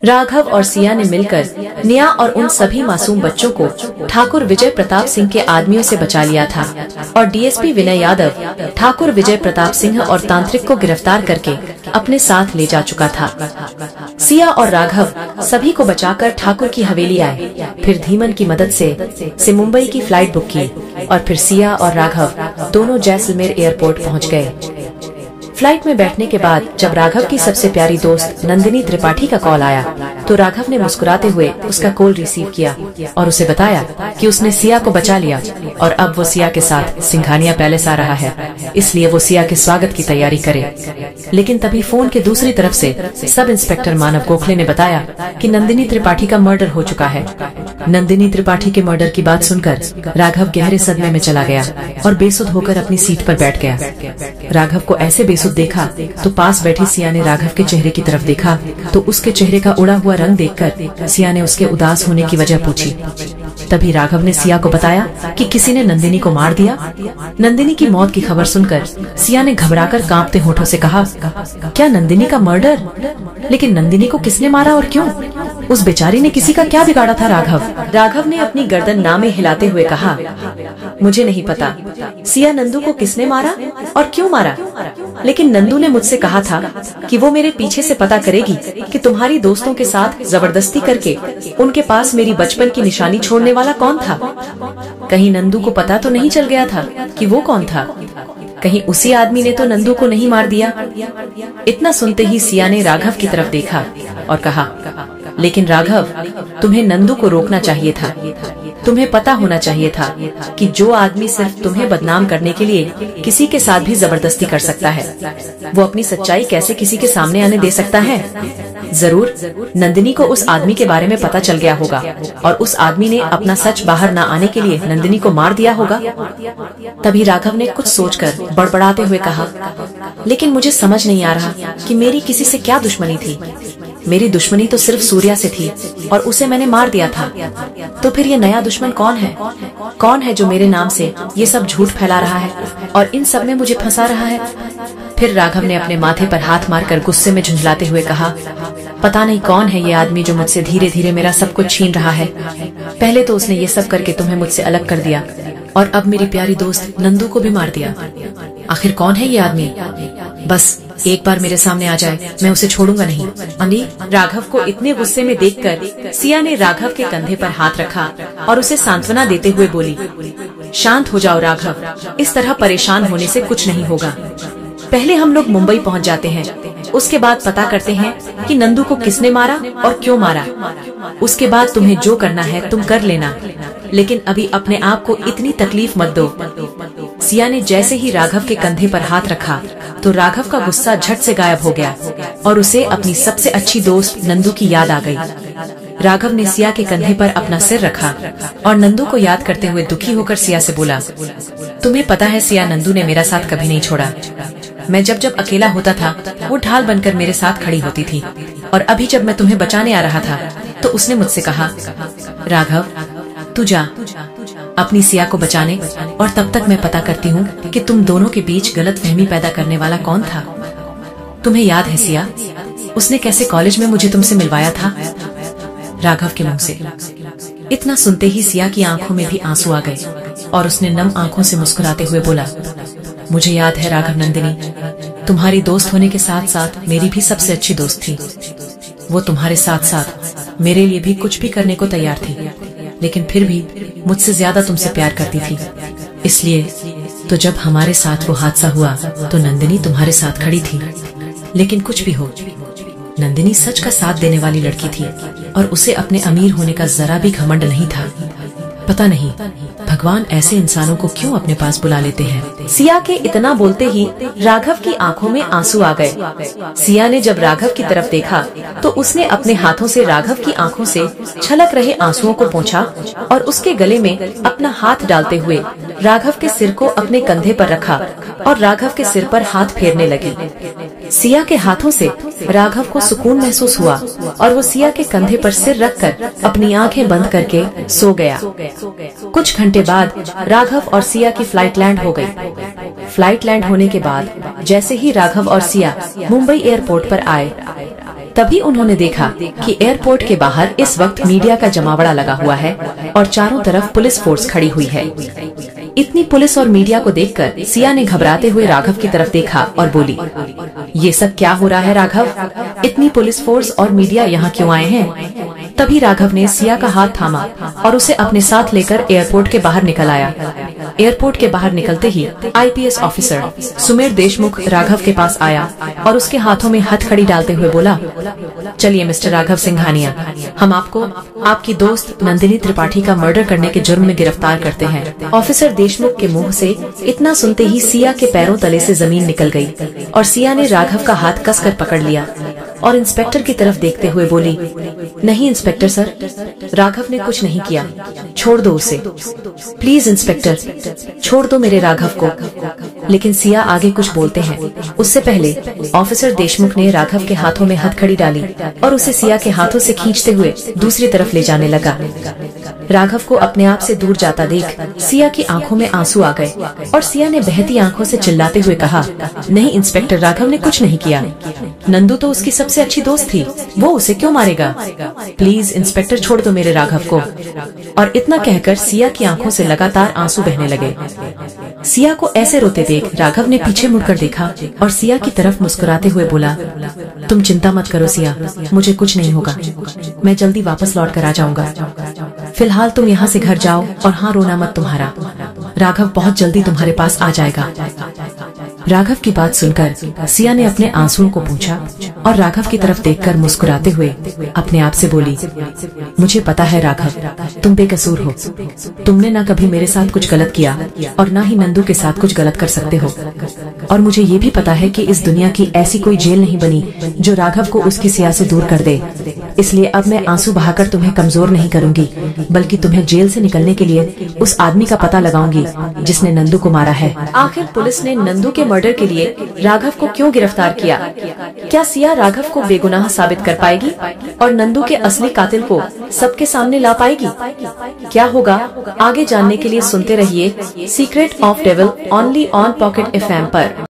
राघव और सिया ने मिलकर निया और उन सभी मासूम बच्चों को ठाकुर विजय प्रताप सिंह के आदमियों से बचा लिया था और डीएसपी विनय यादव ठाकुर विजय प्रताप सिंह और तांत्रिक को गिरफ्तार करके अपने साथ ले जा चुका था। सिया और राघव सभी को बचाकर ठाकुर की हवेली आए, फिर धीमन की मदद से मुंबई की फ्लाइट बुक की और फिर सिया और राघव दोनों जैसलमेर एयरपोर्ट पहुँच गए। फ्लाइट में बैठने के बाद जब राघव की सबसे प्यारी दोस्त नंदिनी त्रिपाठी का कॉल आया तो राघव ने मुस्कुराते हुए उसका कॉल रिसीव किया और उसे बताया कि उसने सिया को बचा लिया और अब वो सिया के साथ सिंघानिया पैलेस आ रहा है, इसलिए वो सिया के स्वागत की तैयारी करे। लेकिन तभी फोन के दूसरी तरफ से सब इंस्पेक्टर मानव गोखले ने बताया कि नंदिनी त्रिपाठी का मर्डर हो चुका है। नंदिनी त्रिपाठी के मर्डर की बात सुनकर राघव गहरे सदमे में चला गया और बेसुध होकर अपनी सीट पर बैठ गया। राघव को ऐसे बेसुध देखा तो पास बैठी सिया ने राघव के चेहरे की तरफ देखा तो उसके चेहरे का उड़ा हुआ रंग देखकर सिया ने उसके उदास होने की वजह पूछी। तभी राघव ने सिया को बताया कि किसी ने नंदिनी को मार दिया। नंदिनी की मौत की खबर सुनकर सिया ने घबराकर कांपते होठों से कहा, क्या नंदिनी का मर्डर? लेकिन नंदिनी को किसने मारा और क्यों? उस बेचारी ने किसी का क्या बिगाड़ा था? राघव ने अपनी गर्दन नामे हिलाते हुए कहा, मुझे नहीं पता सिया, नंदू को किसने मारा और क्यों मारा, लेकिन नंदू ने मुझसे कहा था कि वो मेरे पीछे से पता करेगी कि तुम्हारी दोस्तों के साथ जबरदस्ती करके उनके पास मेरी बचपन की निशानी छोड़ने वाला कौन था। कहीं नंदू को पता तो नहीं चल गया था कि वो कौन था? कहीं उसी आदमी ने तो नंदू को नहीं मार दिया? इतना सुनते ही सिया ने राघव की तरफ देखा और कहा, लेकिन राघव, तुम्हें नंदू को रोकना चाहिए था। तुम्हें पता होना चाहिए था कि जो आदमी सिर्फ तुम्हें बदनाम करने के लिए किसी के साथ भी जबरदस्ती कर सकता है, वो अपनी सच्चाई कैसे किसी के सामने आने दे सकता है? जरूर नंदिनी को उस आदमी के बारे में पता चल गया होगा और उस आदमी ने अपना सच बाहर न आने के लिए नंदिनी को मार दिया होगा। तभी राघव ने कुछ सोचकर बड़बड़ाते हुए कहा, लेकिन मुझे समझ नहीं आ रहा कि मेरी किसी से क्या दुश्मनी थी। मेरी दुश्मनी तो सिर्फ सूर्या से थी और उसे मैंने मार दिया था। तो फिर ये नया दुश्मन कौन है? कौन है जो मेरे नाम से ये सब झूठ फैला रहा है और इन सब में मुझे फंसा रहा है? फिर राघव ने अपने माथे पर हाथ मारकर गुस्से में झुंझलाते हुए कहा, पता नहीं कौन है ये आदमी जो मुझसे धीरे धीरे मेरा सब कुछ छीन रहा है। पहले तो उसने ये सब करके तुम्हें मुझसे अलग कर दिया और अब मेरी प्यारी दोस्त नंदू को भी मार दिया। आखिर कौन है ये आदमी? बस एक बार मेरे सामने आ जाए, मैं उसे छोड़ूंगा नहीं। अनी, राघव को इतने गुस्से में देखकर सिया ने राघव के कंधे पर हाथ रखा और उसे सांत्वना देते हुए बोली, शांत हो जाओ राघव, इस तरह परेशान होने से कुछ नहीं होगा। पहले हम लोग मुंबई पहुंच जाते हैं, उसके बाद पता करते हैं कि नंदू को किसने मारा और क्यों मारा। उसके बाद तुम्हें जो करना है तुम कर लेना, लेकिन अभी अपने आप को इतनी तकलीफ मत दो। सिया ने जैसे ही राघव के कंधे पर हाथ रखा तो राघव का गुस्सा झट से गायब हो गया और उसे अपनी सबसे अच्छी दोस्त नंदू की याद आ गई। राघव ने सिया के कंधे पर अपना सिर रखा और नंदू को याद करते हुए दुखी होकर सिया से बोला, तुम्हें पता है सिया, नंदू ने मेरा साथ कभी नहीं छोड़ा। मैं जब अकेला होता था वो ढाल बनकर मेरे साथ खड़ी होती थी और अभी जब मैं तुम्हें बचाने आ रहा था तो उसने मुझसे कहा, राघव तू जा अपनी सिया को बचाने, और तब तक मैं पता करती हूँ कि तुम दोनों के बीच गलतफहमी पैदा करने वाला कौन था। तुम्हें याद है सिया, उसने कैसे कॉलेज में मुझे तुमसे मिलवाया था? राघव के मुंह से इतना सुनते ही सिया की आंखों में भी आंसू आ गए और उसने नम आंखों से मुस्कुराते हुए बोला, मुझे याद है राघव, नंदिनी तुम्हारी दोस्त होने के साथ साथ मेरी भी सबसे अच्छी दोस्त थी। वो तुम्हारे साथ साथ मेरे लिए भी कुछ भी करने को तैयार थी, लेकिन फिर भी मुझसे ज्यादा तुमसे प्यार करती थी। इसलिए तो जब हमारे साथ वो हादसा हुआ तो नंदिनी तुम्हारे साथ खड़ी थी। लेकिन कुछ भी हो, नंदिनी सच का साथ देने वाली लड़की थी और उसे अपने अमीर होने का जरा भी घमंड नहीं था। पता नहीं भगवान ऐसे इंसानों को क्यों अपने पास बुला लेते हैं। सिया के इतना बोलते ही राघव की आंखों में आंसू आ गए। सिया ने जब राघव की तरफ देखा तो उसने अपने हाथों से राघव की आंखों से छलक रहे आंसुओं को पोंछा और उसके गले में अपना हाथ डालते हुए राघव के सिर को अपने कंधे पर रखा और राघव के सिर पर हाथ फेरने लगी। सिया के हाथों से राघव को सुकून महसूस हुआ और वो सिया के कंधे पर सिर रखकर अपनी आंखें बंद करके सो गया। कुछ घंटे बाद राघव और सिया की फ्लाइट लैंड हो गई। फ्लाइट लैंड होने के बाद जैसे ही राघव और सिया मुंबई एयरपोर्ट पर आए तभी उन्होंने देखा कि एयरपोर्ट के बाहर इस वक्त मीडिया का जमावड़ा लगा हुआ है और चारों तरफ पुलिस फोर्स खड़ी हुई है। इतनी पुलिस और मीडिया को देखकर सिया ने घबराते हुए राघव की तरफ देखा और बोली, ये सब क्या हो रहा है राघव? इतनी पुलिस फोर्स और मीडिया यहाँ क्यों आए हैं? तभी राघव ने सिया का हाथ थामा और उसे अपने साथ लेकर एयरपोर्ट के बाहर निकल आया। एयरपोर्ट के बाहर निकलते ही आईपीएस ऑफिसर सुमेर देशमुख राघव के पास आया और उसके हाथों में हथकड़ी डालते हुए बोला, चलिए मिस्टर राघव सिंघानिया, हम आपको आपकी दोस्त नंदिनी त्रिपाठी का मर्डर करने के जुर्म में गिरफ्तार करते हैं। ऑफिसर देशमुख के मुंह से इतना सुनते ही सिया के पैरों तले से जमीन निकल गई और सिया ने राघव का हाथ कसकर पकड़ लिया और इंस्पेक्टर की तरफ देखते हुए बोली, नहीं इंस्पेक्टर सर, राघव ने कुछ नहीं किया, छोड़ दो उसे, प्लीज इंस्पेक्टर, छोड़ दो मेरे राघव को। लेकिन सिया आगे कुछ बोलते हैं उससे पहले ऑफिसर देशमुख ने राघव के हाथों में हथकड़ी डाली और उसे सिया के हाथों से खींचते हुए दूसरी तरफ ले जाने लगा। राघव को अपने आप से दूर जाता देख सिया की आंखों में आंसू आ गए और सिया ने बहती आंखों से चिल्लाते हुए कहा, नहीं इंस्पेक्टर, राघव ने कुछ नहीं किया, नंदू तो उसकी सबसे अच्छी दोस्त थी, वो उसे क्यों मारेगा? प्लीज इंस्पेक्टर, छोड़ दो मेरे राघव को। और इतना कहकर सिया की आंखों से लगातार आंसू बहने लगे। सिया को ऐसे रोते देख राघव ने पीछे मुड़कर देखा और सिया की तरफ मुस्कुराते हुए बोला, तुम चिंता मत करो सिया, मुझे कुछ नहीं होगा, मैं जल्दी वापस लौट कर आ जाऊंगा। फिलहाल तुम यहाँ से घर जाओ और हाँ, रोना मत तुम्हारा, राघव बहुत जल्दी तुम्हारे पास आ जाएगा। राघव की बात सुनकर सिया ने अपने आंसुओं को पूछा और राघव की तरफ देखकर मुस्कुराते हुए अपने आप से बोली, मुझे पता है राघव, तुम बेकसूर हो, तुमने ना कभी मेरे साथ कुछ गलत किया और ना ही नंदू के साथ कुछ गलत कर सकते हो। और मुझे ये भी पता है कि इस दुनिया की ऐसी कोई जेल नहीं बनी जो राघव को उसकी सिया से दूर कर दे। इसलिए अब मैं आंसू बहाकर तुम्हें कमजोर नहीं करूंगी, बल्कि तुम्हें जेल से निकलने के लिए उस आदमी का पता लगाऊंगी जिसने नंदू को मारा है। आखिर पुलिस ने नंदू के मर्डर के लिए राघव को क्यों गिरफ्तार किया? क्या सिया राघव को बेगुनाह साबित कर पाएगी और नंदू के असली कातिल को सबके सामने ला पाएगी? क्या होगा आगे जानने के लिए सुनते रहिए secret of devil only on pocket FM पर।